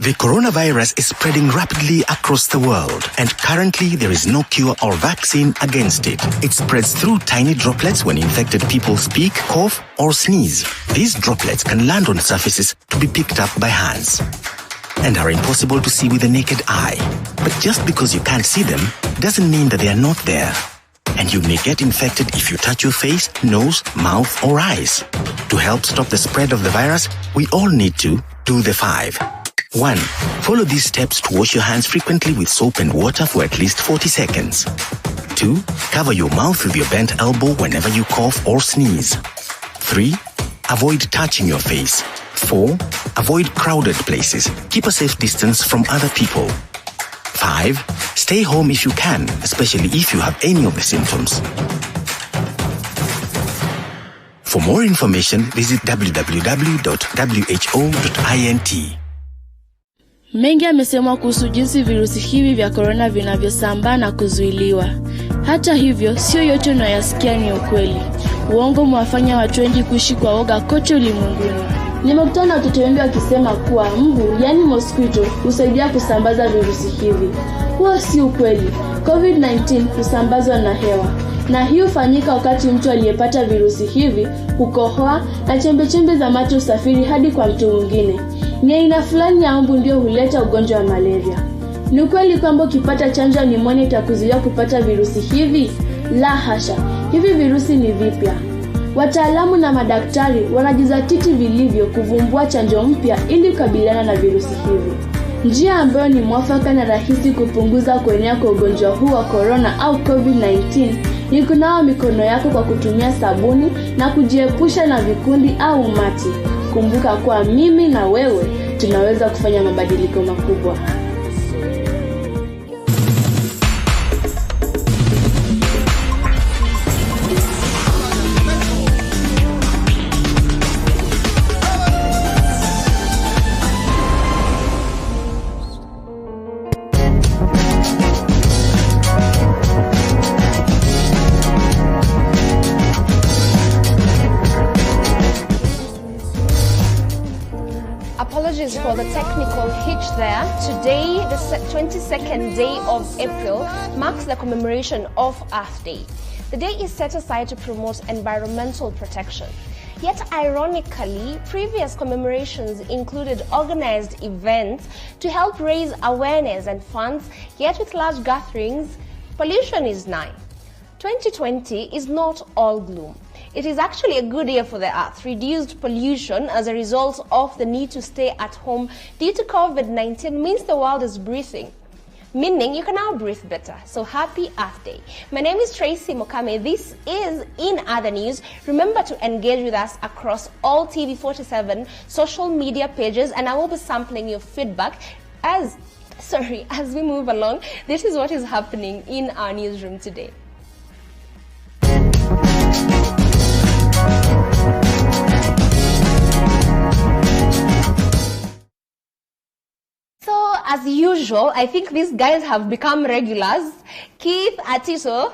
The coronavirus is spreading rapidly across the world, and currently there is no cure or vaccine against it. It spreads through tiny droplets when infected people speak, cough, or sneeze. These droplets can land on surfaces to be picked up by hands and are impossible to see with the naked eye. But just because you can't see them doesn't mean that they are not there. And you may get infected if you touch your face, nose, mouth, or eyes. To help stop the spread of the virus, we all need to do the 5. 1. Follow these steps to wash your hands frequently with soap and water for at least 40 seconds. 2. Cover your mouth with your bent elbow whenever you cough or sneeze. 3. Avoid touching your face. 4. Avoid crowded places. Keep a safe distance from other people. 5. Stay home if you can, especially if you have any of the symptoms. For more information, visit www.who.int. Mengi yamesemwa kuhusu jinsi virusi hivi vya corona vinavyosambaa na kuzuiliwa. Hata hivyo, sio yote unayasikia ni ukweli. Uongo mwafanya watu wengi kuishi kwa woga kote ulimwenguni. Nimekutana na watoto wengi wakisema kuwa mbu, yani mosquito, husaidia kusambaza virusi hivi. Huo si ukweli. COVID-19 husambazwa na hewa. Na hii hufanyika wakati mtu aliyepata virusi hivi kukohoa na chembe-chembe za mate usafiri hadi kwa mtu mwingine. Ni aina fulani ya mbu ndio huleta ugonjwa wa malaria. Ni ukweli kwamba ukipata chanjo ya pneumonia itakuzuia kupata virusi hivi? La hasha. Hivi virusi ni vipya. Wataalamu na madaktari wanajizatiti vilivyo kuvumbua chanjo mpya ili kukabiliana na virusi hivi. Njia ambayo ni mwafaka na rahisi kupunguza kuenea kwa ugonjwa huu wa corona au COVID-19 ni kunawa mikono yako kwa kutumia sabuni na kujiepusha na vikundi au umati. Kumbuka kuwa mimi na wewe tunaweza kufanya mabadiliko makubwa. Apologies for the technical hitch there. Today, the 22nd day of April, marks the commemoration of Earth Day. The day is set aside to promote environmental protection. Yet ironically, previous commemorations included organized events to help raise awareness and funds, yet with large gatherings, pollution is nigh. 2020 is not all gloom. It is actually a good year for the earth. Reduced pollution as a result of the need to stay at home due to COVID-19 means the world is breathing, meaning you can now breathe better. So happy Earth Day. My name is Tracy Mokame. This is In Other News. Remember to engage with us across all TV47 social media pages, and I will be sampling your feedback as we move along. This is what is happening in our newsroom today. So, as usual, I think these guys have become regulars. Keith Atito.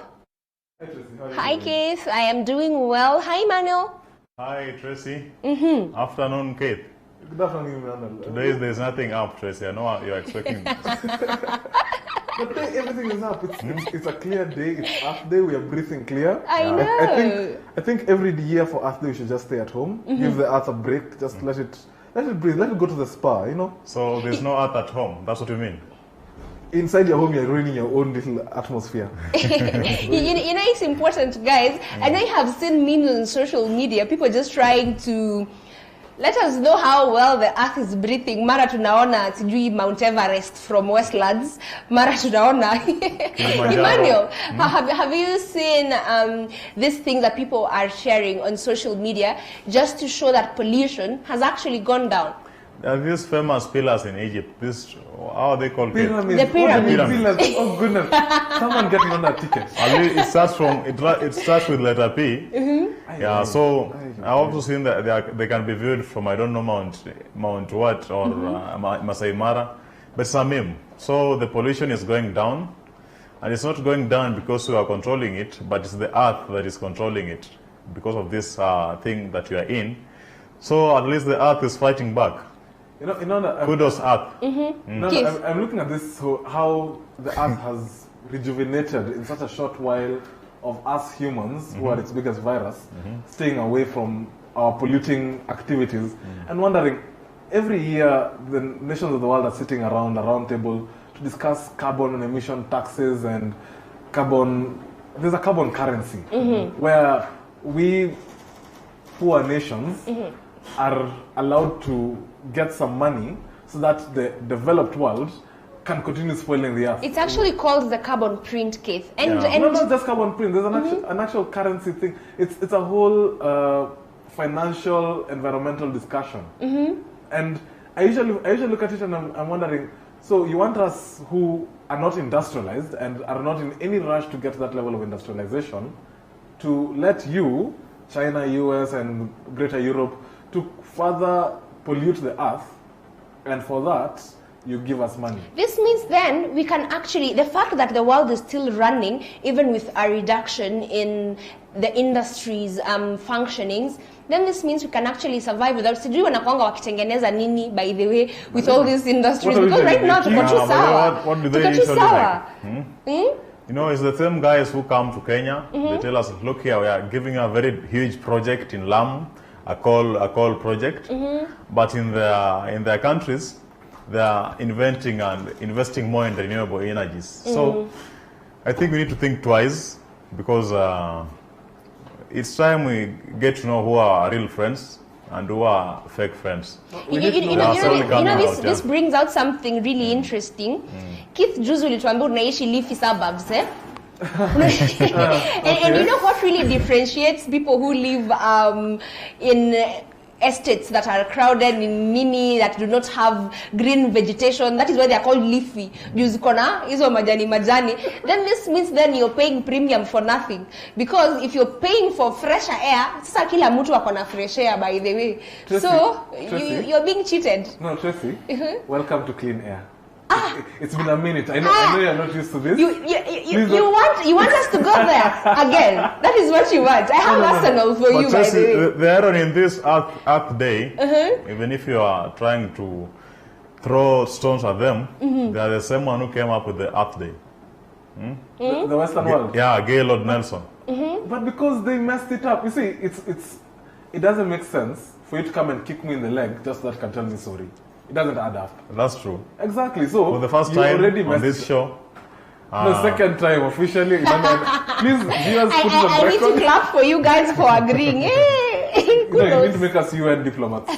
Hi, Keith. I am doing well. Hi, Manuel. Hi, Tracy. Afternoon, Keith. Good afternoon, Manuel. Today there's nothing up, Tracy. I know you're expecting this. But everything is up. It's a clear day. It's Earth Day. We are breathing clear. I know. I think every year for Earth Day we should just stay at home. Give the earth a break. Just let it breathe. Let it go to the spa. So there's no earth at home. That's what you mean? Inside your home, you're ruining your own little atmosphere. you know, it's important, guys. And I have seen memes on social media. People just trying to let us know how well the earth is breathing. Mara tunaona sijui Mount Everest from Westlands. Mara tunaona Emmanuel, have you seen this thing that people are sharing on social media just to show that pollution has actually gone down? There are these famous pillars in Egypt. How are they called? Pyramids. The pyramids. Pyramids. Oh goodness! Someone get me on that ticket. It starts with letter P. Yeah. So I've also seen that they can be viewed from, I don't know, Mount what or Masai Mara, but it's a meme. So the pollution is going down, and it's not going down because we are controlling it, but it's the earth that is controlling it because of this thing that we are in. So at least the earth is fighting back. Kudos Earth. No, I'm looking at this, so how the Earth has rejuvenated in such a short while of us humans, who are its biggest virus, staying away from our polluting activities, and wondering, every year the nations of the world are sitting around a round table to discuss carbon emission taxes and there's a carbon currency, where we poor nations are allowed to get some money so that the developed world can continue spoiling the earth. It's actually called the carbon print, Keith. And not just carbon print. There's an actual currency thing. It's a whole financial, environmental discussion. And I usually look at it and I'm wondering, so you want us who are not industrialized and are not in any rush to get to that level of industrialization to let you, China, US, and Greater Europe, to further pollute the earth, and for that, you give us money. This means then we can actually, the fact that the world is still running, even with a reduction in the industry's functionings, then this means we can actually survive without, sijui wanakuanga wakitengeneza nini, by the way, with all these industries, because right now tuko tu sawa. What do they usually like? You know, it's the same guys who come to Kenya, they tell us, look here, we are giving a very huge project in Lamu, a coal project, but in their countries, they are inventing and investing more in renewable energies. So I think we need to think twice, because it's time we get to know who are our real friends and who are fake friends. This brings out something really interesting. Keith juzi ulituambia unaishi Leafy suburbs, eh? And you know what really differentiates people who live in estates that are crowded in mini, that do not have green vegetation? That is why they are called leafy. Hizo majani. Then this means then you're paying premium for nothing, because if you're paying for fresher air, sasa kila mtu akona fresh air, by the way. Tracy, so Tracy, you're being cheated. No, Tracy, welcome to clean air. It's been a minute. I know you're not used to this. You want us to go there again? That is what you want. I have Arsenal for you, by the way. The irony in this Earth Day, even if you are trying to throw stones at them, they are the same one who came up with the Earth Day. The Western world. Yeah, Gaylord Nelson. But because they messed it up, you see, it doesn't make sense for you to come and kick me in the leg just so that you can tell me sorry. It doesn't add up. That's true. Exactly. So for the first time on this show. The second time officially. Please, viewers, put it on I need to clap for you guys for agreeing. You need to make us UN diplomats.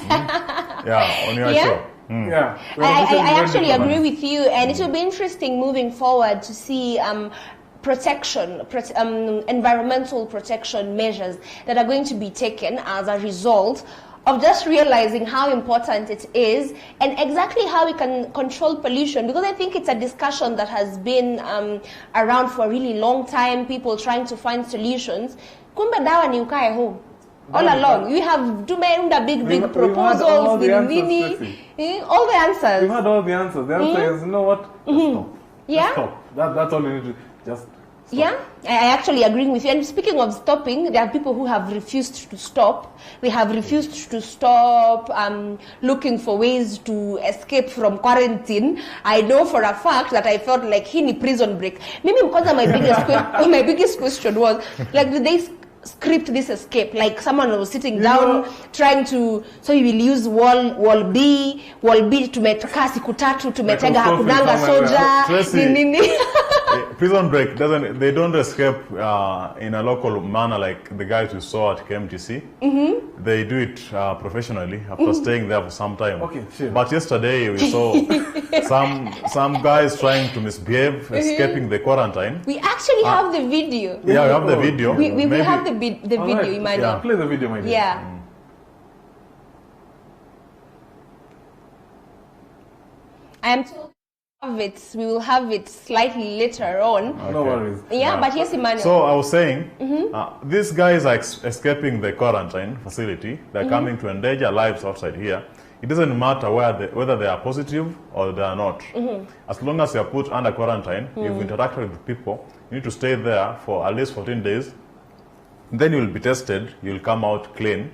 Yeah, on your show. Yeah. I actually agree with you, and it will be interesting moving forward to see environmental protection measures that are going to be taken as a result of just realizing how important it is and exactly how we can control pollution, because I think it's a discussion that has been around for a really long time, people trying to find solutions. Kumbe dawa ni ukae home. All along, we have tumeunda big proposals, all the answers. We've had all the answers. The answer is, you know what? Just stop. Yeah? Just stop. That's all you need to just stop. Yeah, I actually agree with you. And speaking of stopping, there are people who have refused to stop. They have refused to stop looking for ways to escape from quarantine. I know for a fact that I felt like he need prison break. Maybe because my biggest question was, like, did they script this escape? Like someone was sitting down trying to, so you will use wall B tumekaa siku tatu, tumetega hakudanga soja nini. Prison break they don't escape in a local manner like the guys we saw at KMTC. They do it professionally after staying there for some time. Okay, sure. But yesterday we saw some guys trying to misbehave, escaping the quarantine. We actually have the video. Yeah, we have the video. We have the video, right. Imani. Yeah, play the video, my dear. Yeah. I am told we will have it slightly later on. Okay. No worries. Yeah, but yes, Emmanuel. So I was saying, these guys are escaping the quarantine facility. They're coming to endanger lives outside here. It doesn't matter whether they are positive or they are not. As long as you are put under quarantine, you've interacted with people, you need to stay there for at least 14 days. Then you will be tested. You will come out clean.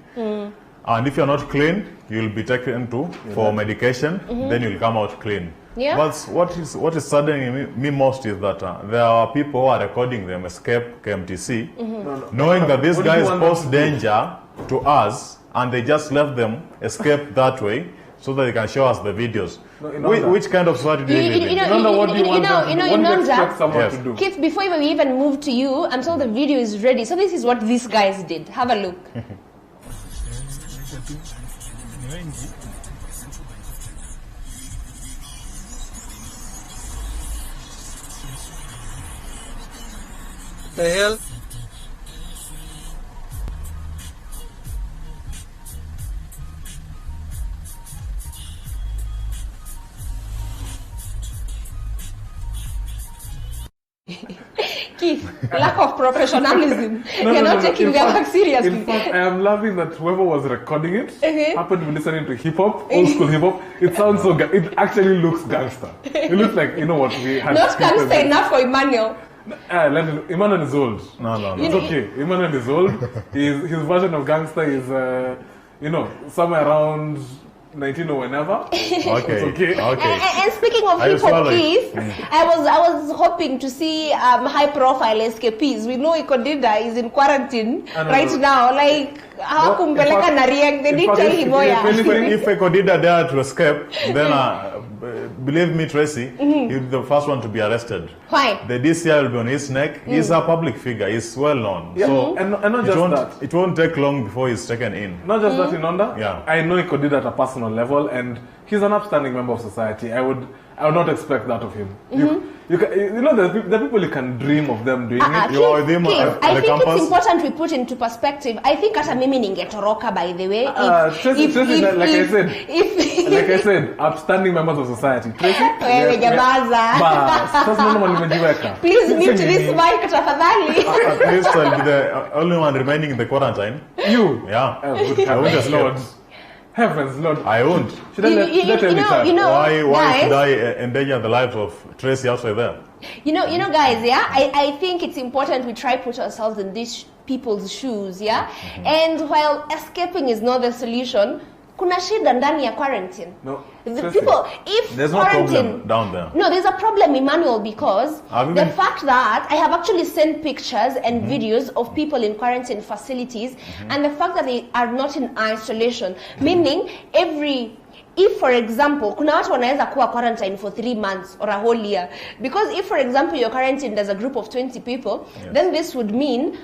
And if you're not clean, you'll be taken for medication. Then you'll come out clean. Yeah. But what is saddening me most is that there are people who are recording them escape KMTC, knowing that these What do you guys want them pose to do? danger to us, and they just left them escape that way so that they can show us the videos. No, in order. Which kind of society do you live in? Nonda, what do you want them to do? What do you expect someone Yes. to do? Keith, before we even move to you, until the video is ready. So this is what these guys did. Have a look. The hell? Keith, lack of professionalism. No, You're no, not no. taking In their fact- work seriously. In fact, I am loving that whoever was recording it Uh-huh. happened to be listening to hip hop, old school hip hop. It sounds so. It actually looks gangster. It looks like, you know what we had. Not scripted gangster this. enough for Emmanuel. Emmanuel is old. No. It's okay. Emmanuel is old. His version of gangster is, somewhere around 19 or whenever. It's okay. And speaking of Are you hip hop, swallowing? Keith, I was hoping to see high profile escapees. We know Ikodida is in quarantine I know. right now. Like hawakumpeleka in na fact- Riek, they in didn't fact, tell if- him Oya. If Ekodida dare to escape, then believe me, Tracy, he'll be the first one to be arrested. Why? The DCI will be on his neck. He's a public figure. He's well known. Yeah, So and not just that. it won't take long before he's taken in. Not just that, Inonda. Yeah. I know he could do that at a personal level, and he's an upstanding member of society. I would not expect that of him. You know, the people you can dream of them doing it. You are with him Keith, at I the think campus? it's important we put into perspective. I think hata mimi ningetoroka, by the way. Tracy, like I said, upstanding members of society. Tracy, Wewe jabaza. Bas, sasa naona nimejiweka. Please mute this mic tafadhali. At least I'll be the only one remaining in the quarantine. You. Yeah. Oh, good I won't heavens, escape. Lord. Heavens, Lord. I won't. Should I let him return? Why should guys, I endanger the lives of Tracy outside there? You know, guys, yeah, I think it's important we try put ourselves in these people's shoes, yeah? And while escaping is not the solution, kuna shida ndani ya quarantine. No, The seriously. people, if There's no quarantine, problem down there. No, there's a problem, Emmanuel, because Have you the been- fact that I have actually sent pictures and videos of people in quarantine facilities, and the fact that they are not in isolation, meaning if for example, kuna watu wanaweza kuwa quarantine for 3 months or a whole year, because if for example you're quarantined as a group of 20 people, then this would mean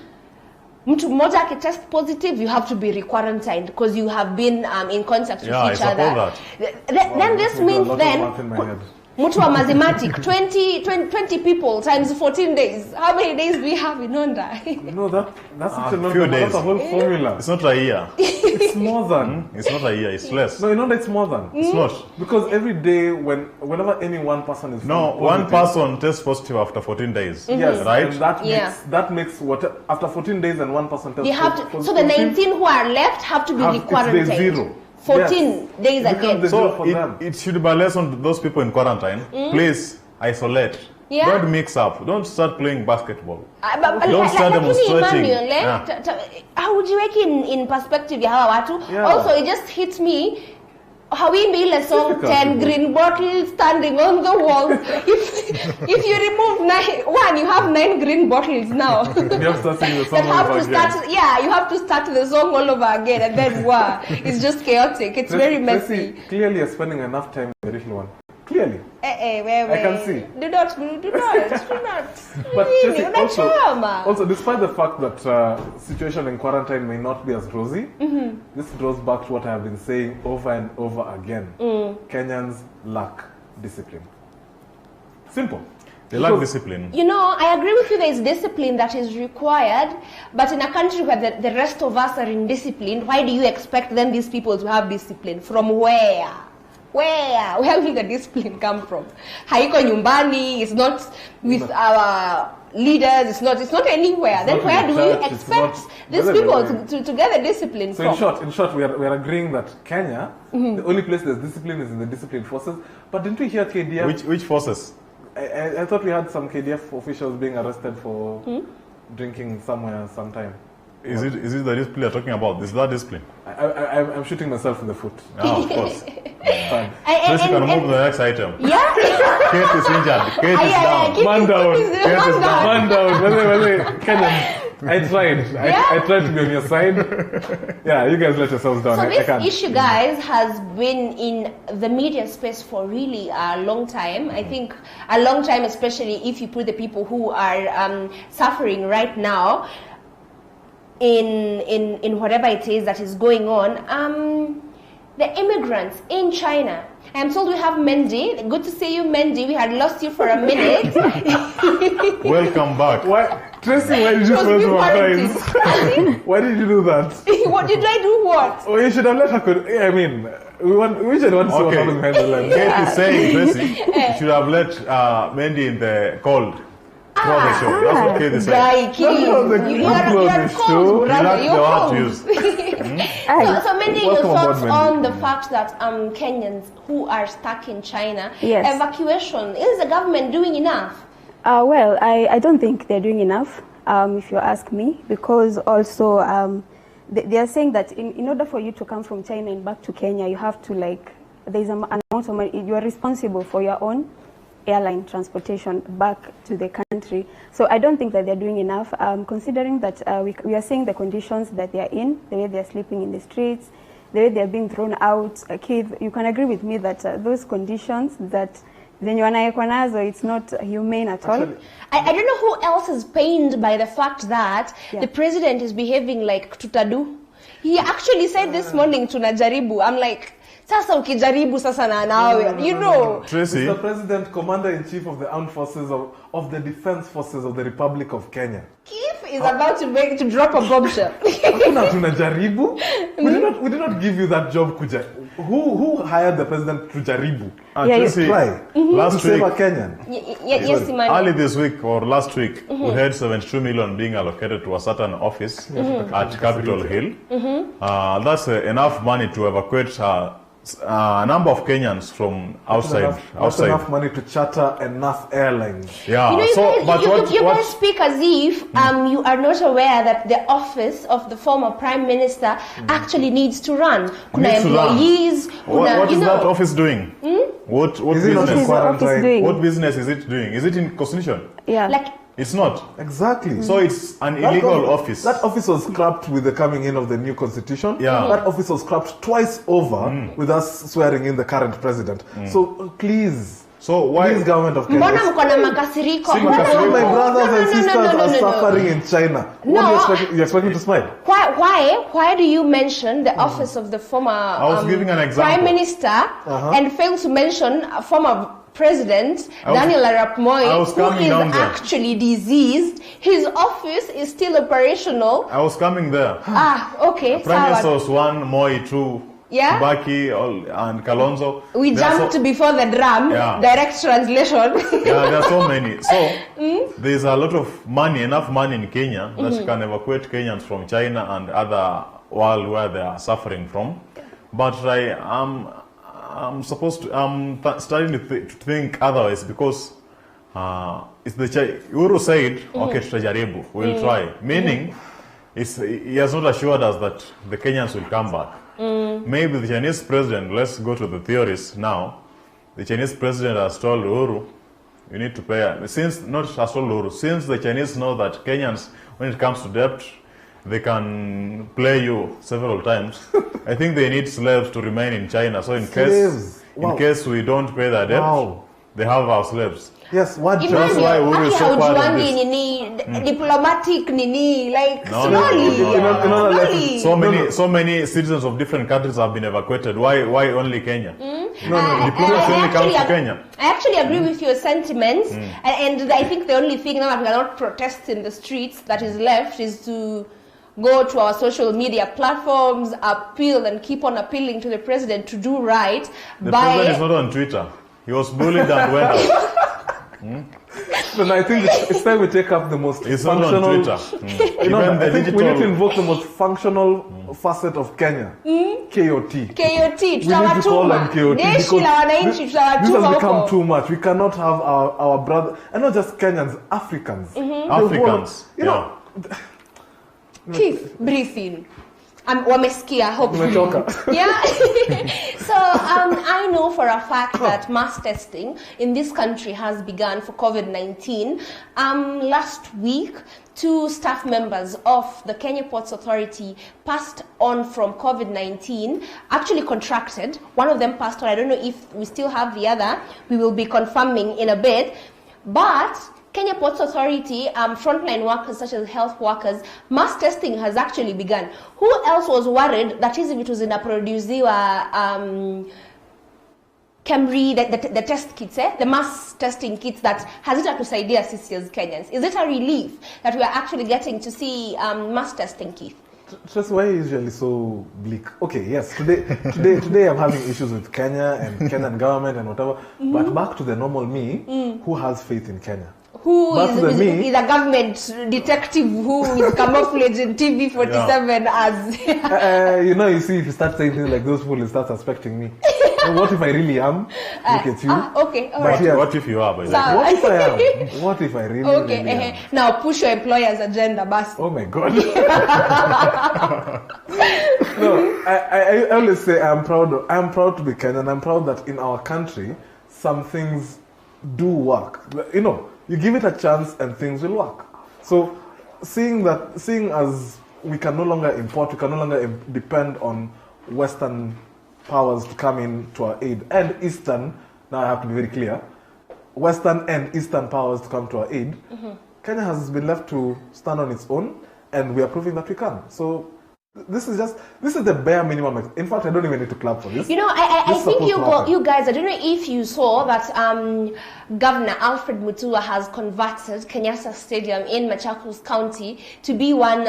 mtu mmoja akitest positive, you have to be re-quarantined because you have been in contact with Yeah, each I suppose other. that. Then this There's a means lot of then math in my head. mtu wa mathematic 20 people times 14 days. How many days do we have in Onda? No, that's such a lot. few That's days. a whole formula. It's not a year. It's more than. It's not a year. It's less. No, you know that it's more than. It's not. Because every day, whenever any one person is No, found one positive- person tests positive after 14 days. Yes, Right? and that Yeah. makes what after 14 days and one person tests They have to, so the 19 who are left have to be It's day re-quarantined. zero. 14 days It becomes again. the zero So for them. it should be a lesson to those people in quarantine. Please isolate. Yeah. Don't mix up. Don't start playing basketball. Don't start demonstrating. Emmanuel, Yeah. haujiweki in perspective ya hawa watu. Yeah. Also, it just hit me hawimbi ile song Difficult 10 to do. green bottles standing on the wall. if you remove one, you have 9 green bottles now. You have to start singing the song That have over to again. start, yeah, you have to start the song all over again, and then wow, it's just chaotic. It's very messy. Clearly, you're spending enough time with the little one. Clearly. Wait. I can see. Do not. But Really, Tracy, unachoma. also, despite the fact that situation in quarantine may not be as rosy, this draws back to what I have been saying over and over again. Kenyans lack discipline. Simple. They lack Because- discipline. You know, I agree with you, there is discipline that is required, but in a country where the rest of us are indisciplined, why do you expect then these people to have discipline? From where? Where will the discipline come from? Haiko nyumbani, it's not with our leaders, it's not anywhere. Then not where in do the we church, it's expect not- these whether people they're- to get the discipline So from? in short, we are agreeing that Kenya, the only place there's discipline is in the discipline forces. But didn't we hear KDF? Which forces? I thought we had some KDF officials being arrested for drinking somewhere sometime. Is it the discipline you're talking about? Is that discipline? I'm shooting myself in the foot. Ah, of course. Fine. Tracy can move to the next item. Yeah. Kate is injured. Kate is down. Man down. Kate is down. Man down. Kenyan, I tried. I tried to be on your side. Yeah, you guys let yourselves down. So I this can't. issue, guys, has been in the media space for really a long time. I think a long time, especially if you put the people who are suffering right now in whatever it is that is going on. The immigrants in China. I'm told we have Mendy. Good to see you, Mendy. We had lost you for a minute. Welcome back. Tracy, why did you throw some times? Why did you do that? What did I do? What? Oh, you should have let her. I mean, we should want to see what happens behind the lens. Kate is saying, Tracy, you should have let Mendy in the cold. Throughout the show. That's what Kate is saying. Guy, you are cold, brother. You're cold. So Mendy, your thoughts on the fact that Kenyans who are stuck in China, evacuation, is the government doing enough? Well, I don't think they're doing enough, if you ask me, because also they are saying that in order for you to come from China and back to Kenya, you have to there's an amount of money, you are responsible for your own airline transportation back to the country. So I don't think that they're doing enough, considering that we are seeing the conditions that they are in, the way they're sleeping in the streets, the way they're being thrown out. Keith, you can agree with me that those conditions that it's not humane at all. I don't know who else is pained by the fact that the president is behaving like tutadu. He actually said this morning, tunajaribu. I'm like, sasa ukijaribu sasa na nawe, you know. Tracy, Mr. President, Commander-in-Chief of the Armed Forces of the Defense Forces of the Republic of Kenya. Keith is about to drop a bombshell. Hakuna tunajaribu. We did not give you that job, Kuja. Who hired the president to jaribu? Tracy, last save week, a Kenyan. Yes, early this week or last week, we had 72 million being allocated to a certain office at Capitol Hill. That's enough money to evacuate a number of Kenyans from outside. Not enough money to charter enough airlines. Yeah. You guys speak as if you are not aware that the office of the former prime minister actually needs to run. Kuna employees. What is that office doing? What business? What business is it doing? Is it in constitution? Yeah. It's not. Exactly. So it's an illegal office. That office was scrapped with the coming in of the new constitution. Yeah. That office was scrapped twice over with us swearing in the current president. So please. So why please, government of Kenya? Mbona mko na makasiriko? My brothers and sisters are suffering in China. You expect me to smile? Why do you mention the office of the former I was giving an example. prime minister and fail to mention a former President Daniel Arap Moi, who is actually diseased? His office is still operational. I was coming there. Okay. Prime Minister was one, Moi two, Yeah. Kibaki and Kalonzo. We jumped before the drum. Yeah. Direct translation. Yeah, there are so many. So there's a lot of money, enough money in Kenya that can evacuate Kenyans from China and other world where they are suffering from. But I'm starting to think otherwise because it's the Uhuru said, okay, tutajaribu, we'll try. Meaning, he has not assured us that the Kenyans will come back. Maybe the Chinese president, let's go to the theories now. The Chinese president has told Uhuru, you need to pay. Since the Chinese know that Kenyans, when it comes to debt, they can play you several times. I think they need slaves to remain in China. So in case we don't pay their debt, they have our slaves. Yes, what That's why Uhuru is so proud of this. Diplomatic slowly. So many citizens of different countries have been evacuated. Why only Kenya? Diplomacy only comes to Kenya. I actually agree with your sentiments, and I think the only thing now that we cannot protest in the streets that is left is to go to our social media platforms, appeal and keep on appealing to the president to do right. The president is not on Twitter. He was bullied and went out. But I think it's time we take up the most functional. On Twitter. I think we need to invoke the most functional facet of Kenya. KOT. We need to call them KOT because this has become too much. We cannot have our brother, and not just Kenyans, Africans. Africans. Keith, briefing. Wamesikia, hopefully. Yeah. So I know for a fact that mass testing in this country has begun for COVID-19. Last week, 2 staff members of the Kenya Ports Authority passed on from COVID-19, actually contracted. One of them passed on. I don't know if we still have the other. We will be confirming in a bit. But Kenya Ports Authority, frontline workers such as health workers, mass testing has actually begun. Who else was worried that hizi vitu zinaproduziwa Camry, the test kits, the mass testing kits that hazitatusaidia sisi as Kenyans? Is it a relief that we are actually getting to see mass testing kits? Just why are you usually so bleak? Okay, yes, today I'm having issues with Kenya and Kenyan government and whatever, but back to the normal me who has faith in Kenya. Who is a government detective who is camouflaged in TV47 as... you see, if you start saying things like those people, will start suspecting me. So what if I really am? Look at you. Okay, all right. What if you are? By what if I am? What if I really am? Now push your employer's agenda, boss. Oh my God. No, I always say I'm proud to be Kenyan. I'm proud that in our country, some things do work. You give it a chance and things will work. So seeing as we can no longer import, we can no longer depend on Western powers to come in to our aid, and Eastern, now I have to be very clear, Western and Eastern powers to come to our aid, Kenya has been left to stand on its own, and we are proving that we can. So this is the bare minimum. In fact, I don't even need to clap for this. I think you guys, I don't know if you saw that Governor Alfred Mutua has converted Kenyatta Stadium in Machakos County to be one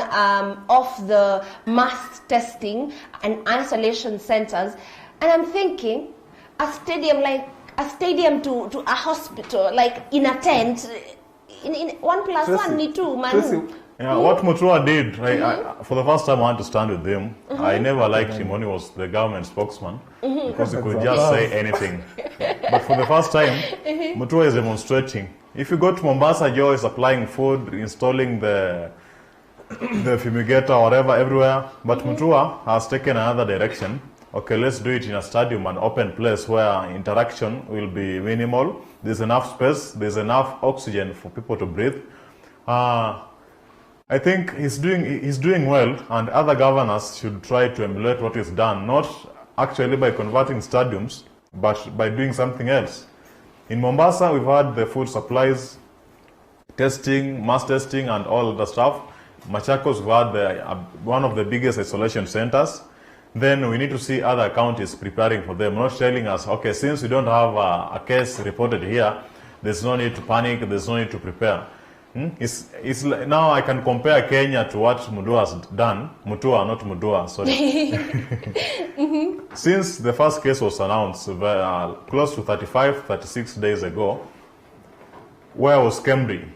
of the mass testing and isolation centers. And I'm thinking, a stadium to a hospital, like in a tent, in 1+1 need 2, man. Yeah, what Mutua did, for the first time I want to stand with him. I never liked him when he was the government spokesman because he could just say anything. But for the first time, Mutua is demonstrating. If you go to Mombasa, Joe is supplying food, installing the fumigator or whatever everywhere. But Mutua has taken another direction. Okay, let's do it in a stadium, an open place where interaction will be minimal. There's enough space, there's enough oxygen for people to breathe. I think he's doing well, and other governors should try to emulate what he's done, not actually by converting stadiums, but by doing something else. In Mombasa, we've had the food supplies, testing, mass testing, and all the stuff. Machakos, we had one of the biggest isolation centers. Then we need to see other counties preparing for them, not telling us, okay, since we don't have a case reported here, there's no need to panic, there's no need to prepare. It's now I can compare Kenya to what Mutua has done. Mutua, not Mutua, sorry. Since the first case was announced close to 36 days ago, where was Camry?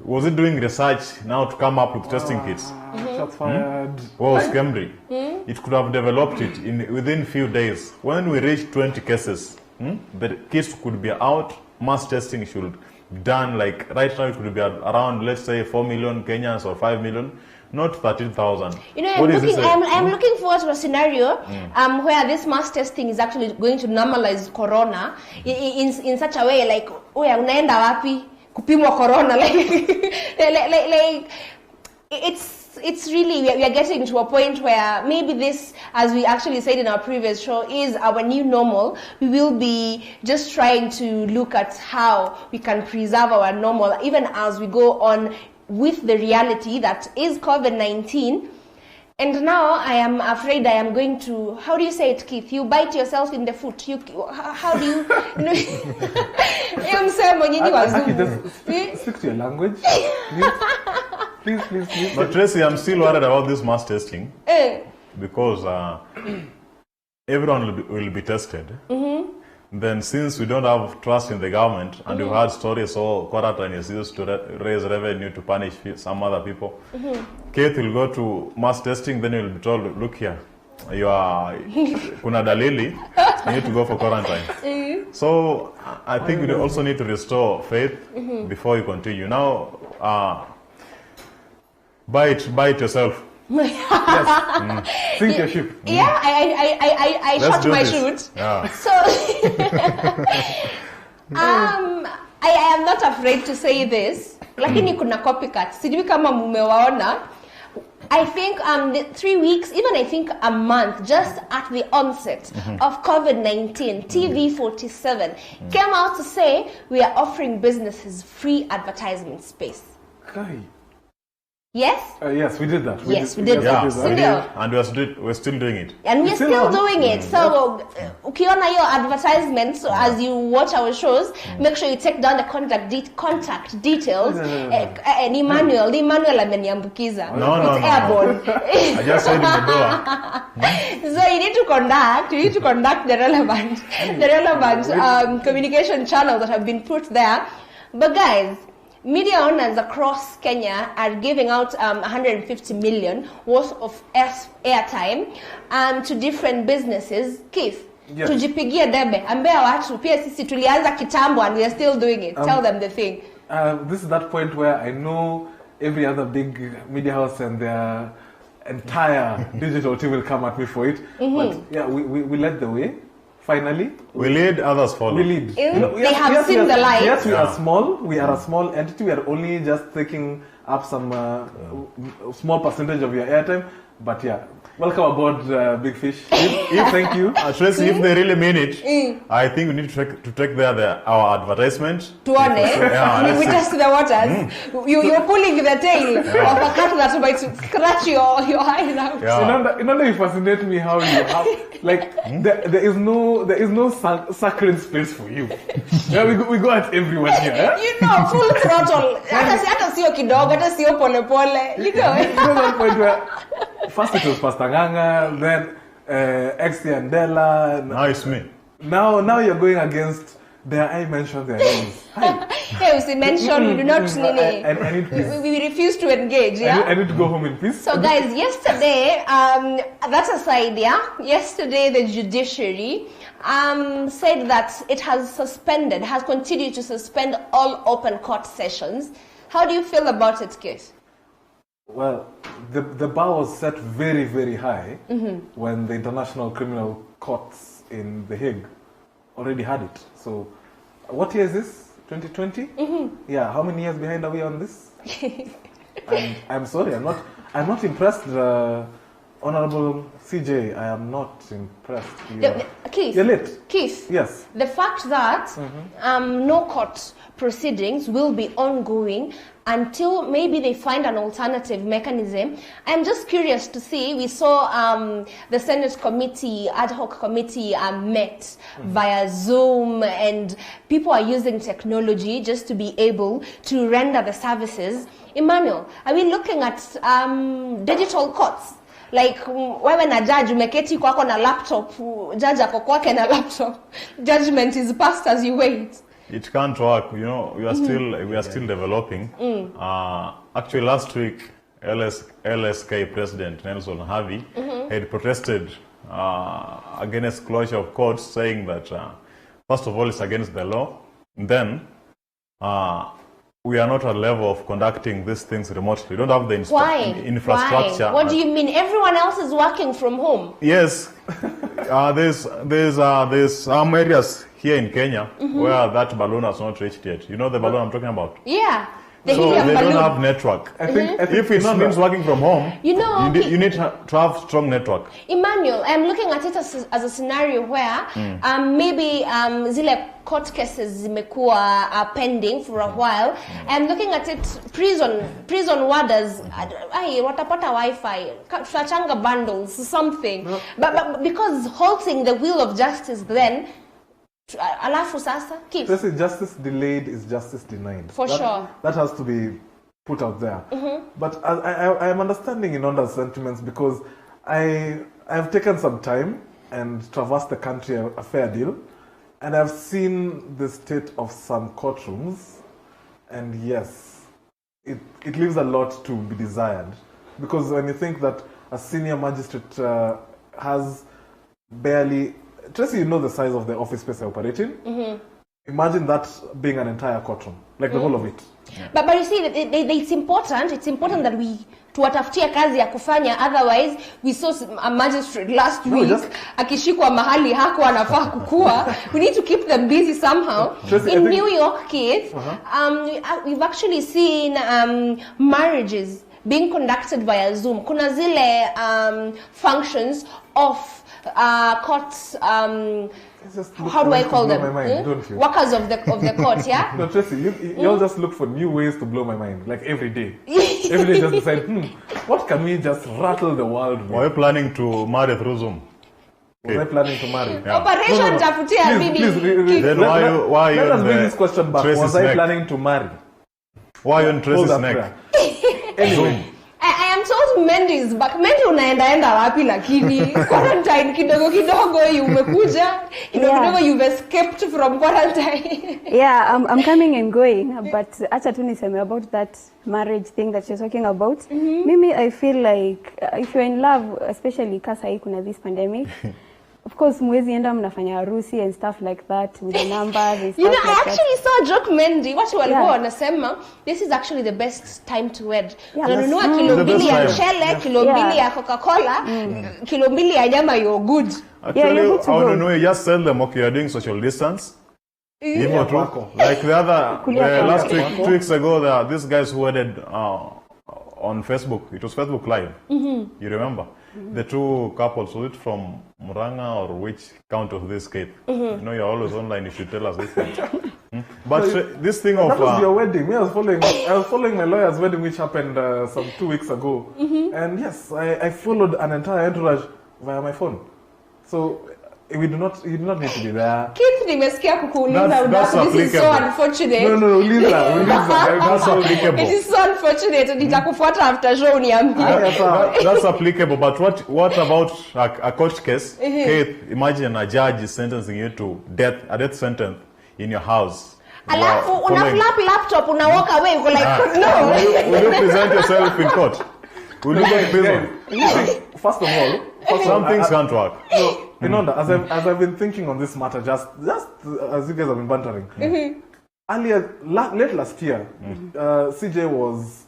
Was it doing research now to come up with testing kits? Shots fired. Where was Camry? It could have developed it within few days. When we reach 20 cases, the kits could be out, mass testing should done, like right now it could be around, let's say 4 million Kenyans or 5 million, not 13,000. I'm looking forward to a scenario where this mass testing is actually going to normalize corona in such a way, like unaenda wapi kupimwa corona, like it's really, we are getting to a point where maybe this, as we actually said in our previous show, is our new normal. We will be just trying to look at how we can preserve our normal, even as we go on with the reality that is COVID-19. And now I am afraid I am going to, how do you say it, Keith? You bite yourself in the foot. How do you? Just stick to your language. Please. But Tracy, I'm still worried about this mass testing because everyone will be tested. Then since we don't have trust in the government, and we've had stories, quarantine is used to raise revenue to punish some other people. Keith will go to mass testing, then you'll be told, look here, you are kuna dalili, you need to go for quarantine. So I think we also need to restore faith before you continue. Now, buy it yourself. Sink your ship. Yeah, I Let's shot do my this. shoot. Yeah. So, I am not afraid to say this. Lakini kuna copycat. Sijui kama mumewaona. I think 3 weeks, even I think a month, just at the onset of COVID-19, TV47 came out to say we are offering businesses free advertisement space. Kai. Yes? Yes, we did that. Yes, we did Yeah, that. we did, Sindio? and we're still doing it. And we're It's still on. doing it. So, ukiona your advertisements, so as you watch our shows, make sure you take down the contact details. And Emmanuel ameniambukiza. No. It's airborne. I just said in the door. So you need to conduct the relevant communication channels that have been put there. But guys, media owners across Kenya are giving out 150 million worth of airtime to different businesses. Keith, Yes. tujipigie debe, ambia watu pia sisi tulianza kitambo and we are still doing it. Tell them the thing. This is that point where I know every other big media house and their entire digital team will come at me for it. But yeah, we led the way. Finally, We lead, others follow. we lead. They have seen the light. Yes, we are small. We are a small entity. We are only just taking up some small percentage of your airtime. But yeah, welcome aboard, Big Fish. Thank you. Tracy, if they really mean it, I think we need to take our advertisement. Tuone. Yeah, let's We see. test the waters. You're pulling the tail of a cat that might scratch your eye out. Yeah. You know, you fascinate me how you have like there is no sacred space for you. Yeah, we go at everyone here. Eh? You know, full throttle. Hata sio kidogo, hata sio pole pole. You know. You know that point where first it was Pastor Nganga, then XT Andela. Now it's me. Now you're going against I mentioned their names. Hi. Hey, we mentioned we do not nini. I need peace. We refuse to engage, yeah? I need to go home in peace. So guys, yesterday, that aside, yeah, yesterday the judiciary said that it has continued to suspend all open court sessions. How do you feel about it, Kate? Well, the bar was set very, very high when the International Criminal Courts in The Hague already had it. So, what year is this? 2020? Yeah. How many years behind are we on this? And I'm sorry, I'm not impressed, Honorable CJ. I am not impressed. Keith, You're late. Keith, Yes. the fact that no court proceedings will be ongoing until maybe they find an alternative mechanism. I'm just curious to see, we saw the Senate committee, ad hoc committee met via Zoom, and people are using technology just to be able to render the services. Emmanuel, are we looking at digital courts? Like wewe na judge umeketi kwako na laptop, judge ako kwake na laptop. Judgment is passed as you wait. It can't work. You know, we are still developing. Actually, last week, LSK President Nelson Harvey had protested against closure of courts, saying that first of all, it's against the law. Then we are not at a level of conducting these things remotely. We don't have the infrastructure. Why? What do you mean? Everyone else is working from home. Yes, there's some areas here in Kenya where that balloon has not reached yet. You know the balloon I'm talking about? Yeah. The So helium they balloon. don't have network. I think If it means working from home, You know, you need to have strong network. Emmanuel, I'm looking at it as a scenario where maybe zile court cases zimekuwa pending for a while. I'm looking at it, prison warders, watapata Wi-Fi, tutachanga bundles, something. But because halting the wheel of justice then, alafu sasa, keep. justice delayed is justice denied. For sure. That has to be put out there. But I am understanding Inonda's sentiments because I've taken some time and traversed the country a fair deal, and I've seen the state of some courtrooms, and yes, it leaves a lot to be desired. Because when you think that a senior magistrate has barely... Tracy, you know the size of the office space I operate in? Imagine that being an entire courtroom, like the whole of it. But you see, it's important. It's important that we tuwatafutia kazi ya kufanya. Otherwise, we saw a magistrate last week akishikwa mahali hakuwa anafaa kukua. We need to keep them busy somehow. In New York, Keith, we've actually seen marriages being conducted via Zoom. Kuna zile functions of courts. How do I call them? Workers of the court, yeah? No, Tracy, you all just look for new ways to blow my mind, like every day. Every day just decide, what can we just rattle the world with? Were you planning to marry through Zoom? Was I planning to marry? Yeah. Operation Tafutia Bibi. Then why let us bring this question back. Was I planning to marry? Why on Tracy's neck? Anyway. I am told Mendy is back. Mendy unaenda wapi lakini? Quarantine kidogo umekuja. Kidogo you've escaped from quarantine. Yeah, I'm coming and going, but acha tu niseme about that marriage thing that you're talking about. Mimi, I feel like if you're in love, especially kasa hii kuna this pandemic, of course, mwezi enda mnafanya harusi and stuff like that with the numbers and stuff. You know, like I actually saw a joke Mendy. What you walikuwa wanasema, this is actually the best time to wed. Unanunua kilo mbili ya mchele, kilo mbili ya Coca-Cola, kilo mbili ya nyama, you're good. Actually, I want to know, you just tell them, okay, you're doing social distance. Like the last week, 2 weeks ago, these guys who wedded on Facebook. It was Facebook Live. You remember? The two couples, was it from Muranga or which county of this Cape? You know, you're always online. You should tell us this thing. But this thing of... That was your wedding. I was following my lawyer's wedding, which happened some 2 weeks ago. And yes, I followed an entire entourage via my phone. So... you do not need to be there. Keith, nimesikia kukuuliza this is so unfortunate. No, uliza. That's applicable. It is so unfortunate. Nitakufuata after show uniambie. That's applicable, but what about a court case? Keith, imagine a judge is sentencing you to a death sentence in your house. Alafu una flap laptop, una walk away, uko like no. Will you present yourself in court? Will you go to prison? First of all, some things can't work. You know, as I've been thinking on this matter, just as you guys have been bantering, earlier, late last year, CJ was,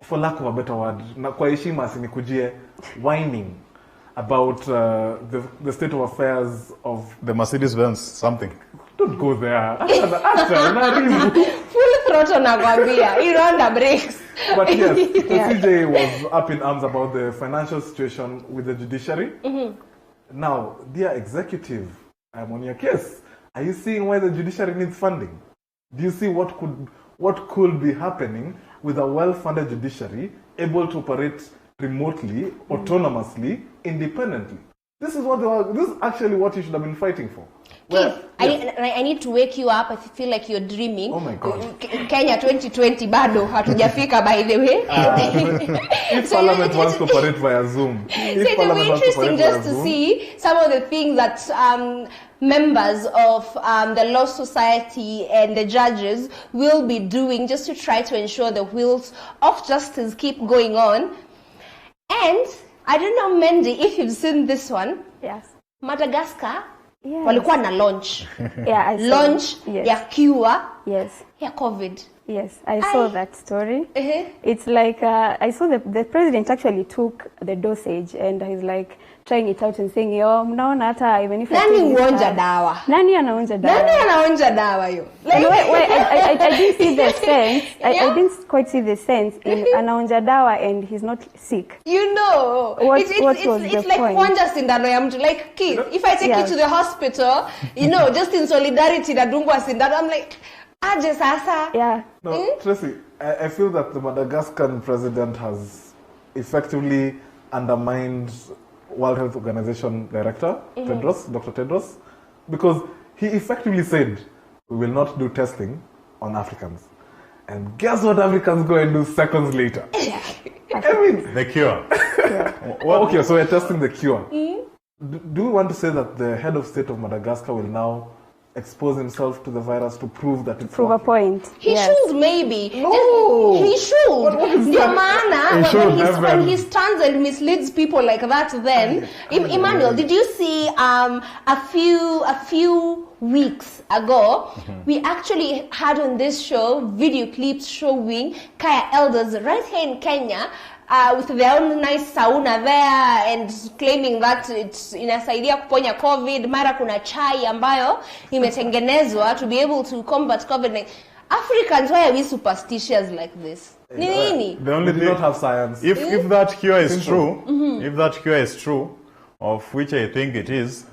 for lack of a better word, kwa heshima sinikujie, whining about the state of affairs of the Mercedes-Benz something. Don't go there. Full throttle nakwambia. You run the brakes. But yes, CJ was up in arms about the financial situation with the judiciary. Now, dear executive, I'm on your case. Are you seeing why the judiciary needs funding? Do you see what could be happening with a well-funded judiciary able to operate remotely, autonomously, independently? This is actually what you should have been fighting for. Keith, I need to wake you up. I feel like you're dreaming. Oh my God. Kenya 2020 bado hatujafika, by the way. If Parliament wants to operate via Zoom. So it will be interesting just to see some of the things that members of the Law Society and the judges will be doing just to try to ensure the wheels of justice keep going on. And I don't know, Mendy, if you've seen this one. Yes. Madagascar. Yes. Walikuwa na launch. Yeah, I saw. Launch ya cure. Yes. Ya COVID. Yes, I saw that story. It's like I saw the president actually took the dosage and he's like trying it out and saying, "Yo, mnaona hata even if nani uonja dawa? Nani anaonja dawa? Nani anaonja dawa yo?" I didn't see the sense. I didn't quite see the sense in anaonja dawa and he's not sick. You know, it's like kuonja sindano ya mtu. Like, kid, if I take you to the hospital, you know, just in solidarity na dungwa sindano, I'm like, aje sasa. Yeah. No, Tracy, I feel that the Madagascan president has effectively undermined World Health Organization Director, Dr. Tedros, because he effectively said, we will not do testing on Africans. And guess what Africans go and do seconds later? I mean... The cure. Okay, so we're testing the cure. Do we want to say that the head of state of Madagascar will now expose himself to the virus to prove that it's Prove a point. He Yes. should maybe. No. He should. What is Ndio that? maana He should when never. he stands and misleads people like that, then Emmanuel, did you see a few weeks ago we actually had on this show video clips showing Kaya elders right here in Kenya with their own nice sauna there and claiming that it's inasaidia kuponya COVID. Mara kuna chai ambayo imetengenezwa to be able to combat COVID. Africans, why are we superstitious like this? Ni nini? The only We do thing, not have science. if that cure is Simple. true, if that cure is true, of which I think it is,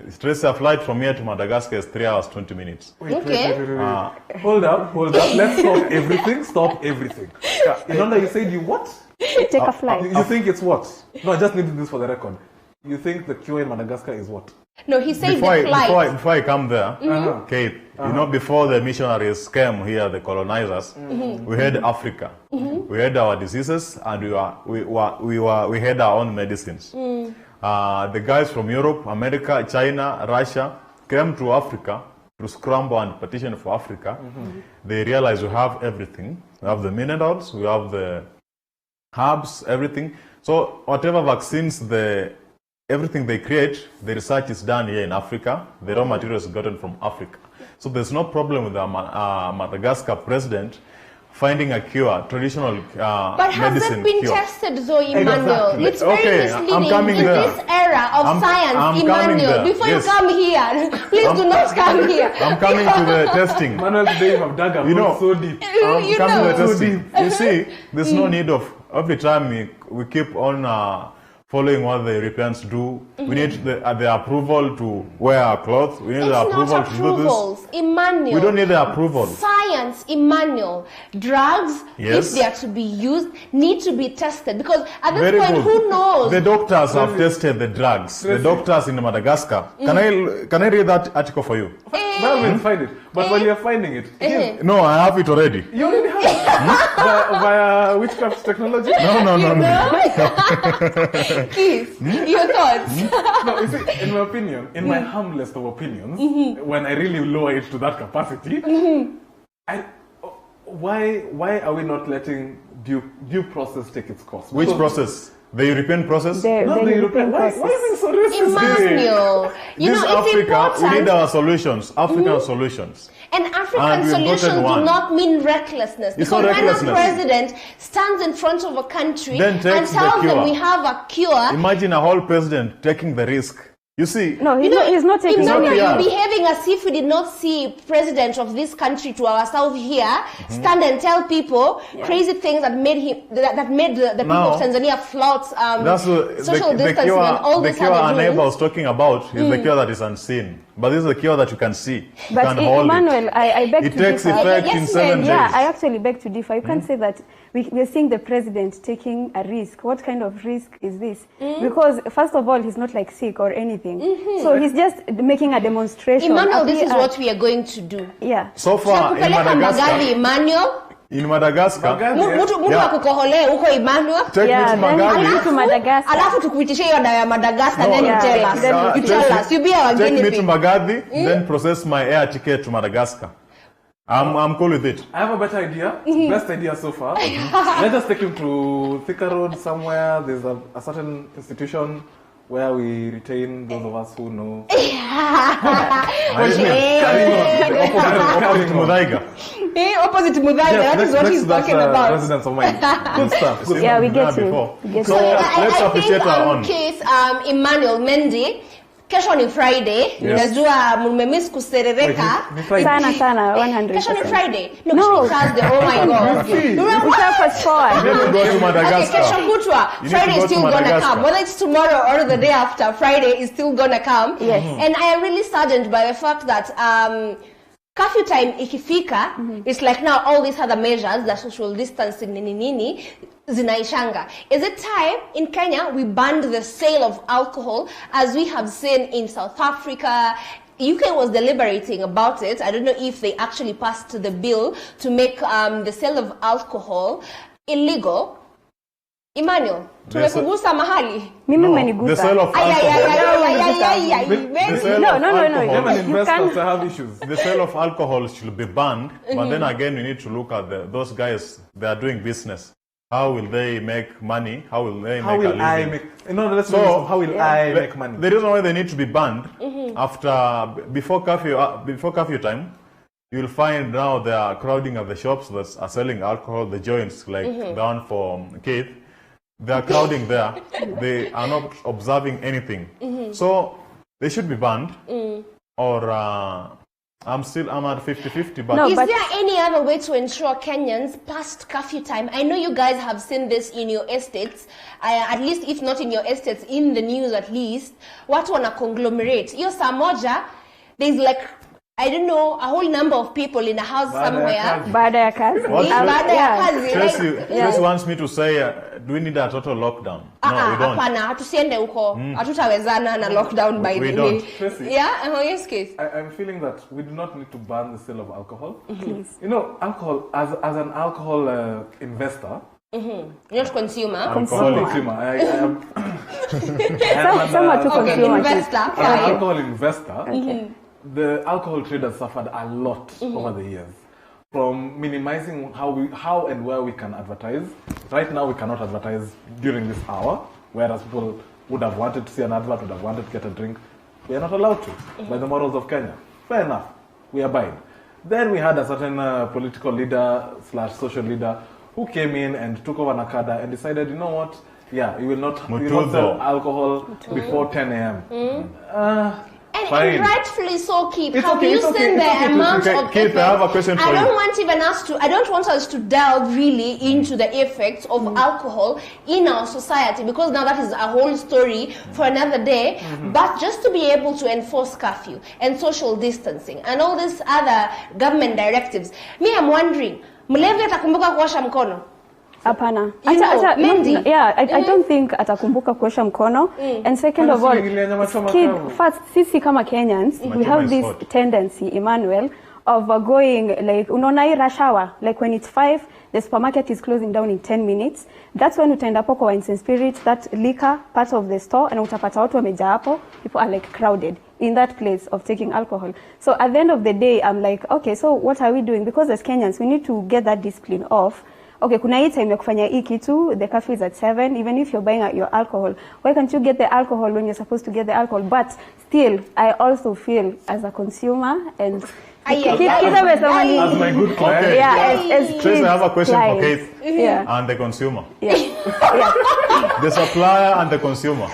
stress a flight from here to Madagascar is 3 hours 20 minutes. Okay. Hold up. Let's stop everything. Inonda, you said you what? Take a flight. You think it's what? No, I just need this for the record. You think the cure in Madagascar is what? No, he said Before the flight. before I come there, Kate, you know, before the missionaries came here, the colonizers, we had Africa, we had our diseases, and we had our own medicines. The guys from Europe, America, China, Russia came to Africa to scramble and petition for Africa. They realized we have everything. We have the minerals, we have the herbs, everything. So whatever vaccines, everything they create, the research is done here in Africa. The raw material is gotten from Africa. So there's no problem with the Madagascar president finding a cure, traditional But has medicine it been cure. tested though, Emmanuel? Exactly. It's very Okay, I'm misleading coming in there. this era of I'm science, coming Emmanuel. there. Before Yes. you come here, please do not come here. I'm coming to the testing. Manuel, today you have dug a You know, hole so deep. I'm You coming know. to the testing. You see, there's no need of every time we keep on following what the Europeans do. We need the approval to wear our clothes. We need the It's approval not to do this. approvals, Emmanuel. We don't need the approval. Science, Emmanuel. Drugs, Yes. if they are to be used, need to be tested because at this Very point, good. who knows? The doctors have tested the drugs. The doctors in Madagascar. Can I read that article for you? Melvin, find it. But when you're finding it, No, I have it already. you already have it. Via witchcraft technology? No. Keith, your thoughts? No, you see, in my opinion, in my humblest of opinions, when I really lower it to that capacity, why are we not letting due process take its course? Which Because- process? The European process? Not the European. Why are you being so racist? Emmanuel, you This know, it's Africa, we need important. our solutions, African solutions. And African And we've solutions gotten do one. not mean recklessness. It's Because not when a recklessness. president stands in front of a country Then and takes the tells them cure. we have a cure, Imagine a whole president taking the risk. You see, No, he's not taking Emmanuel, any. PR. you're behaving as if we did not see president of this country to ourselves here stand and tell people crazy things that made him that made the people Now, of Tanzania flout that's social the distancing cure. and all The these cure other Aneba rules. was talking about is the cure that is unseen, but this is the cure that you can see. You But can hold Emmanuel, it. I beg It to takes differ. effect in Yes, 7 Yeah, days. I actually beg to differ. You can't say that we're seeing the president taking a risk. What kind of risk is this? Because first of all, he's not like sick or anything. So he's just making a demonstration. Emmanuel, A this is PR. what we are going to do. Yeah. So far in Tunakupeleka Mbagathi, Madagascar, Emmanuel. Mtu Yeah. akukoholee huko Emmanuel. Take me Yeah, to then Magali. go to Madagascar. Alafu tukuitishe hiyo dawa ya Madagascar, No, then you yeah, tell us. then You tell us. You be our Take guinea me to pig. Magadi, then process my air ticket to Madagascar. I'm cool with it. I have a better idea. Best idea so far. Let us take him to Thika Road somewhere. There's a certain institution where we retain those of us who know. Mudaiga. Opposite Muthaiga, that is what he's talking about. Residents of mine. Good stuff. Good Yeah, stuff. we get Before. you. We get So you. let's appreciate our own. Case Emmanuel Mendy, kesho ni Friday. Najua mmemiss kuserereka. Ni Friday. Sana, 100%. Kesho ni Friday. No, No. kesho ni Thursday. Oh my God. See. We can't fast forward. You need to go to Okay, Madagascar. kesho kutwa. You need Friday to go is to still gonna Madagascar. come. Whether it's tomorrow or the day after, Friday is still gonna come. Yes. And I am really saddened by the fact that curfew time ikifika, it's like now all these other measures, the social distancing, nini, zinaishanga. Is it time in Kenya we banned the sale of alcohol as we have seen in South Africa? UK was deliberating about it. I don't know if they actually passed the bill to make the sale of alcohol illegal. Emmanuel, tumekugusa mahali. Mimi The umenigusa. sale of alcohol. The sale of alcohol. Even You investors can't- have issues. The sale of alcohol should be banned, but then again, we need to look at those guys. They are doing business. How will they make money? How will they How make a will I living? make? No, let's how will I make money? The reason why they need to be banned before curfew time, you'll find now they are crowding at the shops that are selling alcohol, the joints like the one for Keith. They are crowding there. They are not observing anything. So they should be banned. Or I'm at 50-50. But No, Is but- there any other way to ensure Kenyans past curfew time? I know you guys have seen this in your estates, at least if not in your estates, in the news at least. Watu wana conglomerate. Hiyo saa moja, there's like, I don't know, a whole number of people in a house somewhere. Baada ya kazi. Baada ya kazi, Tracy wants me to say, do we need a total lockdown? No, we don't. Hapana, tusiende huko. Hatutawezana na lockdown by We the way. don't. Tracy. Yeah, yes, case. I'm feeling that we do not need to ban the sale of alcohol. You know, alcohol, as an alcohol investor, Not consumer. not Alcoholic. consumer, I am Sema tu Okay, consumer. investor. as an Fine. alcohol investor, the alcohol trade has suffered a lot over the years. From minimizing how and where we can advertise. Right now we cannot advertise during this hour, whereas people would have wanted to see an advert, would have wanted to get a drink. We are not allowed to by the morals of Kenya. Fair enough. We abide. Then we had a certain political leader / social leader who came in and took over Nakada and decided, you know what? Yeah, you will not sell alcohol before 10 a.m. Fine. And rightfully so, Keith. It's Have okay, you it's okay, seen it's the okay to- amount Okay, of Keith, I have a question for I don't you. want us to delve really into the effects of alcohol in our society, because now that is a whole story for another day. But just to be able to enforce curfew and social distancing and all these other government directives, me, I'm wondering, mlevi atakumbuka kuosha mkono? Hapana. You know, Mendy. I don't think atakumbuka kuosha mkono. And second of all, first, sisi kama Kenyans, we have this tendency, Emmanuel, of going like, unaona hii rush hour, like when it's 5, the supermarket is closing down in 10 minutes. That's when utaenda hapo kwa Wines and Spirits, that liquor part of the store, and utapata watu wamejaa hapo. People are like crowded in that place of taking alcohol. So at the end of the day, I'm like, okay, so what are we doing? Because as Kenyans, we need to get that discipline off. Okay, kuna hii time ya kufanya hii kitu, the curfew is at 7, even if you're buying your alcohol. Why can't you get the alcohol when you're supposed to get the alcohol? But still, I also feel as a consumer and As my good client. Okay. yeah, as Tracy, I have a question for clients. Keith Yeah. and the consumer. Yeah. Yeah. The supplier and the consumer.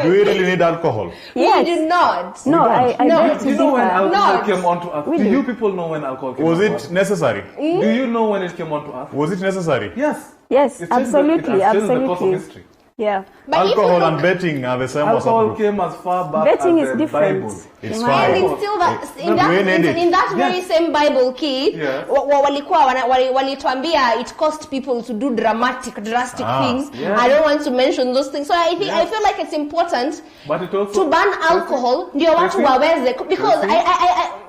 Do we really need alcohol? We do not. No, I beg to Do you know when differ. alcohol Not. came onto us? Do you people know when alcohol came Was onto it us? necessary? Do you know when it came onto us? Was it necessary? Yes. Yes, It changed absolutely, it has changed the course of absolutely. history. Yeah. But if you Alcohol look- and betting are the same Alcohol WhatsApp group. came as far back Betting as is the different. Bible. It's Imagine. fine. And it's still that We need it. very Yes. same Bible key, Yes. walikuwa walituambia it cost people to do drastic things. yes. I don't want to mention those things. So I feel like it's important But it also to ban alcohol ndio watu Tracy? waweze, because Tracy?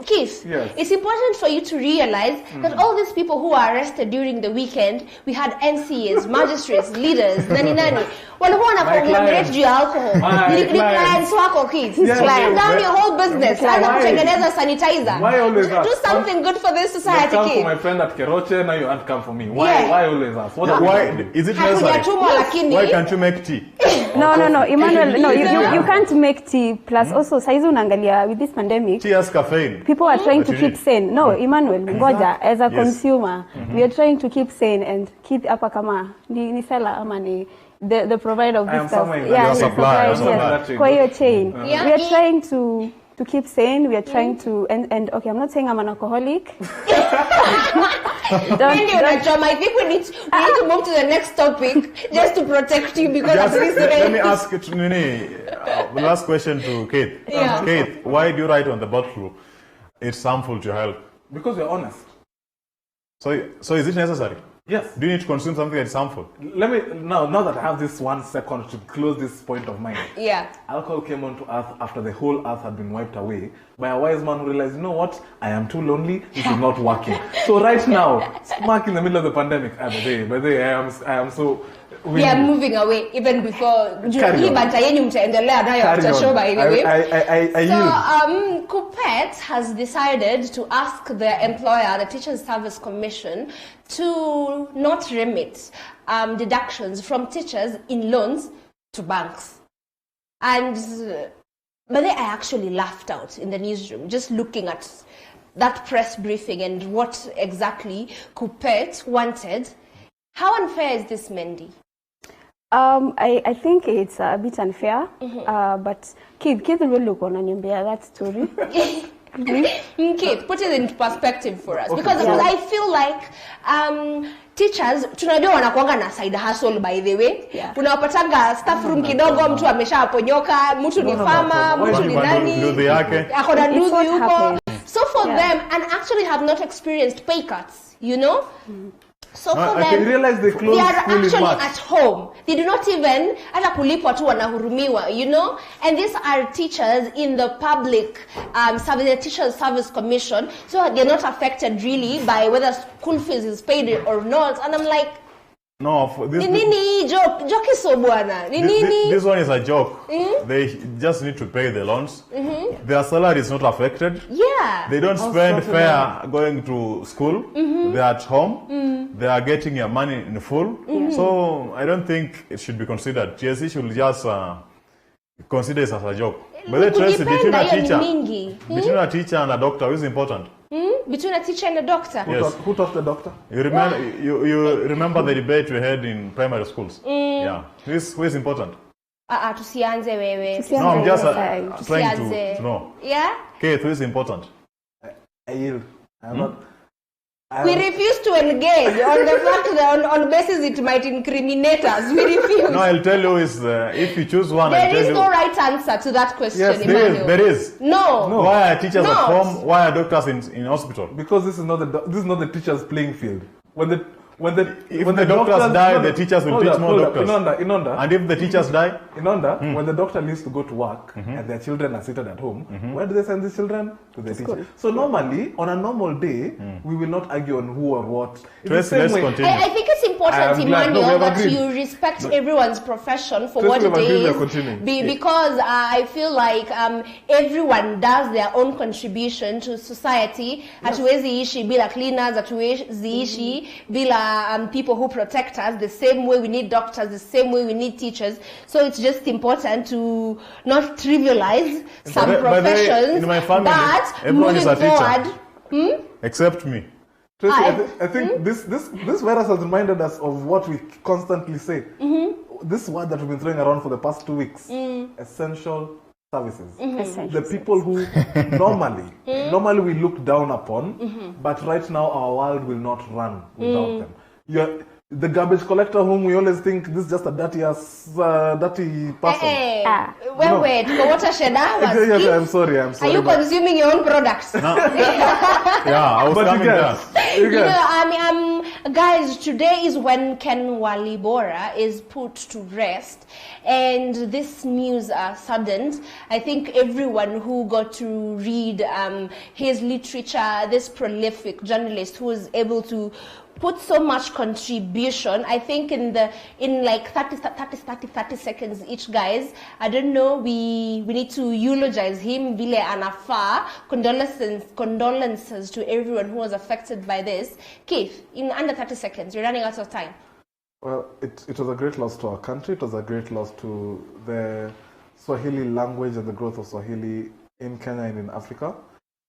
Keith, Yes. it's important for you to realize that all these people who are arrested during the weekend, we had NCAs, magistrates, leaders, nani walikuwa wana conglomerate clients. juu ya alcohol. My Ni clients. clients wako, Keith. Yes. Shut down your whole business. Anza Why? kutengeneza sanitizer. Why always Do us? something good for this You society, come for Keith. my friend at Keroche, now you can't come for me. Why? Yeah. Why always us? What are we Why doing? is it necessary? Hakujatumwa lakini. Why can't you make tea? No, Emmanuel, no, you can't make tea. Plus also, saizi unaangalia with this pandemic, Tea has caffeine. people are trying to But you keep sane. No, Emmanuel, ngoja, as a Yes. consumer, we are trying to keep sane and keep hapa kama ni seller ama ni the provider of I this am stuff. somewhere in Yeah, that the chain. supplier, Supplier, yes. supplier. Kwa hiyo chain. Yeah. We are trying to keep sane. We are trying to and okay, I'm not saying I'm an alcoholic. Wendy unachoma. I think we need to move to the next topic just to protect you, because Just, of this let me rate. ask it, last question to Kate. Yeah. Kate, why do you write on the bottle it's harmful to health? Because we're honest. So is it necessary? Yes. Do you need to consume something that's harmful? Let me now that I have this 1 second to close this point of mine. Yeah. Alcohol came onto earth after the whole earth had been wiped away by a wise man who realized, you know what? I am too lonely. This is not working. So right now, smack in the middle of the pandemic, by the way, I am so we are moving away even before Carry hii on. banta yenyu mtaendelea nayo Carry after on. show by the way. I yield. So Kuppet has decided to ask their employer, the Teachers Service Commission, to not remit deductions from teachers in loans to banks. And but then I actually laughed out in the newsroom just looking at that press briefing and what exactly Kuppet wanted. How unfair is this, Mendy? I think it's a bit unfair, but Keith really look on that story. Keith, put it into perspective for us. Because I feel like teachers, tunajua wanakuanga na side hustle by the way. Yeah. Unawapatanga staff room kidogo, mtu ameshaponyoka, mtu ni farmer, mtu ni nani. Nduthi yake. Akona nduthi what yuko. happened. So for them, and actually have not experienced pay cuts, you know? So for I them, realize they closed are school in actually March. at home. They do not even, hata kulipwa tu wanahurumiwa, you know? And these are teachers in the public service, the Teachers Service Commission, so they're not affected really by whether school fees is paid or not. And I'm like, No, for this, ni nini joke iso bwana? Ni nini? this one is a joke. They just need to pay the loans. Their salary is not affected. Yeah. They don't spend fare going to school. They're at home. They are getting your money in full. So I don't think it should be considered. TSC should just consider it as a joke. But the choice between a teacher, and a doctor, who is important? Between a teacher and a doctor. Yes. Who taught the doctor? You remember, you remember the debate we had in primary schools? Yeah. Who is important? Tusianze wewe. No, I'm just trying Tusianze. to know. Yeah? Okay, who is important? I yield. I'm not. We refuse to engage on the fact that on basis it might incriminate us. We refuse. No, I'll tell you is if you choose one, There I'll tell is you. no right answer to that question, Yes, Emmanuel. There is. No. Why are teachers No. at home? Why are doctors in hospital? Because this is not the teachers' playing field. When the doctors die, the teachers will teach more doctors. Inonda, And if the teachers die, when the doctor leaves to go to work and their children are seated at home, where do they send these children? To the teacher. So normally, on a normal day, we will not argue on who or what. It's the let's same way. continue. I think it's important, I am glad. No, we Emmanuel, have that agreed. you respect everyone's profession for Tracy, what we it have agreed we are is. continuing. Because I feel like everyone does their own contribution to society. Hatuwezi ishi bila cleaners, hatuwezi ishi bila people who protect us. The same way we need doctors, the same way we need teachers. So it's just important to not trivialize some By the way, professions. in my family, but everyone is a moving teacher. forward, Except me. Tracy, I- I think this virus has reminded us of what we constantly say. This word that we've been throwing around for the past 2 weeks: essential services. The people who normally we look down upon, but right now our world will not run without them. The garbage collector whom we always think this is just a dirty person. Wait, for watershed hours. Yes, I'm sorry. Are you consuming your own products? Yeah, I was But coming you there. guys, you guys. Guys, today is when Ken Walibora is put to rest, and this news saddened. I think everyone who got to read his literature, this prolific journalist who was able to put so much contribution, I think in like 30 seconds each, guys. I don't know, we need to eulogize him vile anafaa. Condolences to everyone who was affected by this. Keith, in under 30 seconds, we're running out of time. Well, it was a great loss to our country. It was a great loss to the Swahili language and the growth of Swahili in Kenya and in Africa.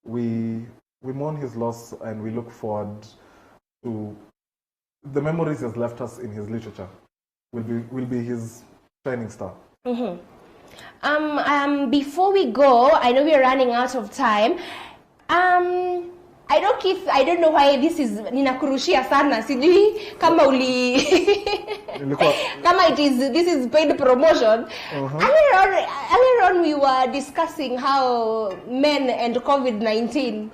We mourn his loss and we look forward to the memories he has left us in his literature. Will be his shining star. Before we go, I know we are running out of time. I don't know why this is ninakurushia sana. Sijui kama kama this is paid promotion. Earlier on we were discussing how men and COVID-19.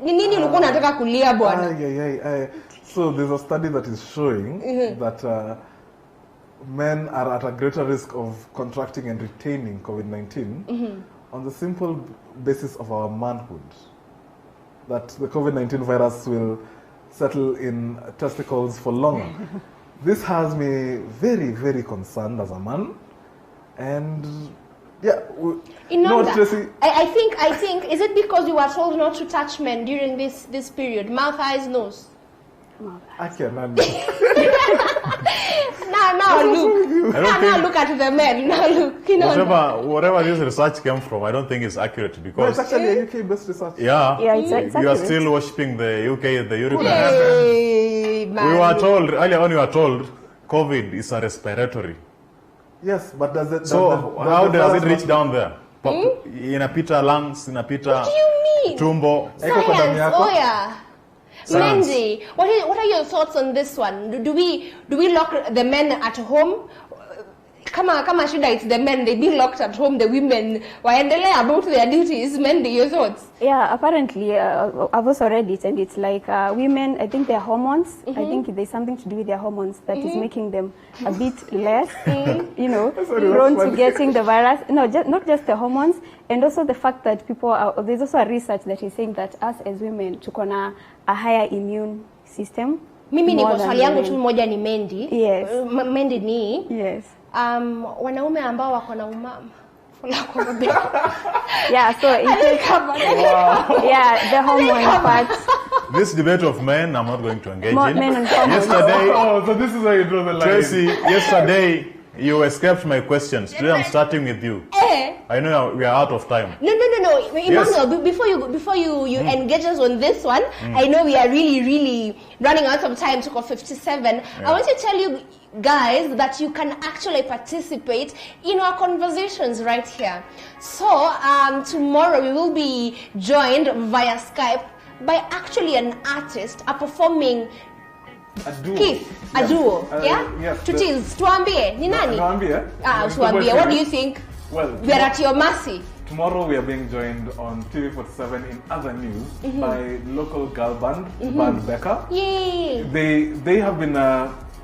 Ni nini ulikuwa unataka kulia bwana? So there's a study that is showing that men are at a greater risk of contracting and retaining COVID-19 on the simple basis of our manhood. That the COVID-19 virus will settle in testicles for longer. this has me very, very concerned as a man. And yeah, Tracy. I think, is it because you were told not to touch men during this period? Mouth, eyes, nose. I cannot. Now look at the men. Now look. Whatever this research came from, I don't think it's accurate because it's actually a UK-based research. Yeah, it's you are still worshipping the UK, the European. Hey, man. We were told earlier on. We were told COVID is a respiratory. Yes, but does it? How does it reach down there? Inapita lungs, inapita. What do you mean? Tumbo. Science. Oh yeah. Mendy, what are your thoughts on this one? Do we lock the men at home? Kama shida, it's the men, they being locked at home, the women waendelea about their duties. Mendy, your thoughts? Yeah, apparently I've also read it, and it's like women, I think their hormones, I think there's something to do with their hormones that is making them a bit less, prone to getting the virus. No, not just the hormones, and also the fact that there's also a research that is saying that us as women tukona a higher immune system. Mimi niko swali yangu tu moja ni Mendy. Yes. Mendy ni? Yes. Wanaume ambao wako na umama. Yeah, so it takes yeah, the hormone part. This debate of men, I'm not going to engage in. Men and hormones. Yesterday, so this is how you draw the line. Tracy, yesterday you escaped my questions. Today I'm starting with you. I know we are out of time. No. Emmanuel, before you engage us on this one, I know we are really running out of time to call 57. Yeah. I want to tell you guys that you can actually participate in our conversations right here. So tomorrow we will be joined via Skype by actually an artist, a performing Keith, a duo, yeah? Yes. Tuambie, ni nani? Tuambie, what do you think? Well, we are at your mercy. Tomorrow we are being joined on TV47 in other news by local girl band, Band Becca. Yay! They have been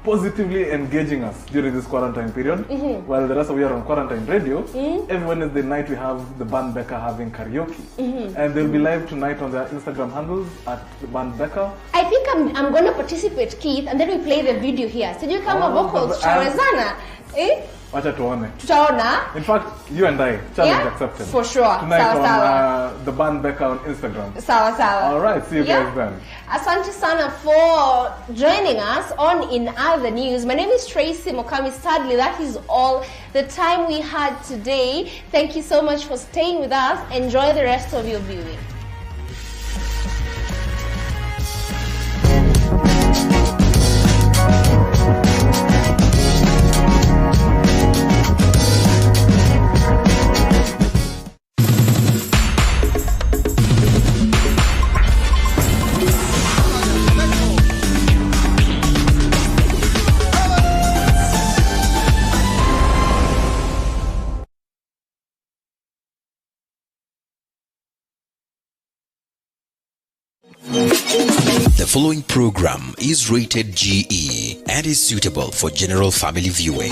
positively engaging us during this quarantine period. While the rest of you are on quarantine radio, every Wednesday night we have the Band Becca having karaoke. And they'll be live tonight on their Instagram handles at the Band Becca. I think I'm going to participate, Keith, and then we play the video here. So you come vocals, Chawezana. Wacha tuone. Tutaona. In fact, you and I, challenge accepted. For sure. Tonight on the Band Becca on Instagram. Sawa. All right, see you guys then. Asante sana for joining us on In Other News. My name is Tracy Mokami. Sadly, that is all the time we had today. Thank you so much for staying with us. Enjoy the rest of your viewing. The following program is rated GE and is suitable for general family viewing.